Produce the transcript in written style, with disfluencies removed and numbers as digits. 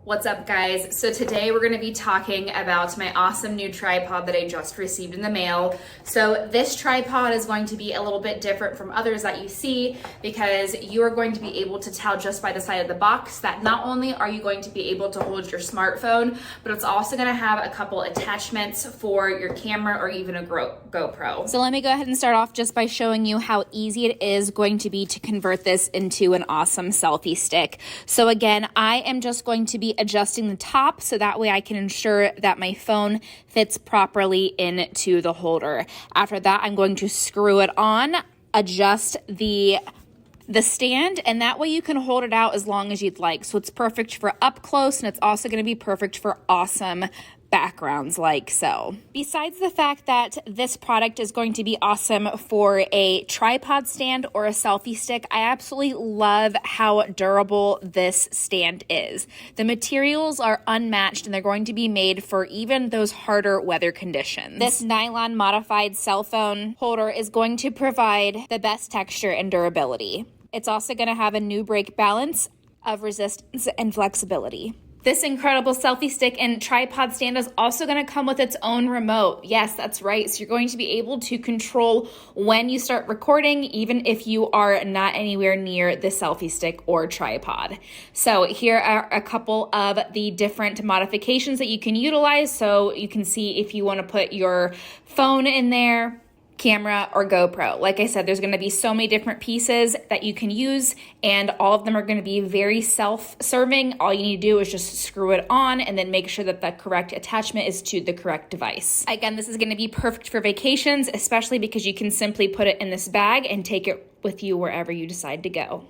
What's up, guys? So today we're going to be talking about my awesome new tripod that I just received in the mail. So this tripod is going to be a little bit different from others that you see because you are going to be able to tell just by the side of the box that not only are you going to be able to hold your smartphone, but it's also going to have a couple attachments for your camera or even a GoPro. So let me go ahead and start off just by showing you how easy it is going to be to convert this into an awesome selfie stick. So again, I am just going to be adjusting the top so that way I can ensure that my phone fits properly into the holder. After that, I'm going to screw it on, adjust the stand, and that way you can hold it out as long as you'd like. So it's perfect for up close, and it's also going to be perfect for awesome backgrounds like so. Besides the fact that this product is going to be awesome for a tripod stand or a selfie stick, I absolutely love how durable this stand is. The materials are unmatched and they're going to be made for even those harder weather conditions. This nylon modified cell phone holder is going to provide the best texture and durability. It's also going to have a new brake balance of resistance and flexibility. This incredible selfie stick and tripod stand is also going to come with its own remote. Yes, that's right. So you're going to be able to control when you start recording, even if you are not anywhere near the selfie stick or tripod. So here are a couple of the different modifications that you can utilize. So you can see if you want to put your phone in there, camera, or GoPro. Like I said, there's going to be so many different pieces that you can use, and all of them are going to be very self-serving. All you need to do is just screw it on and then make sure that the correct attachment is to the correct device. Again, this is going to be perfect for vacations, especially because you can simply put it in this bag and take it with you wherever you decide to go.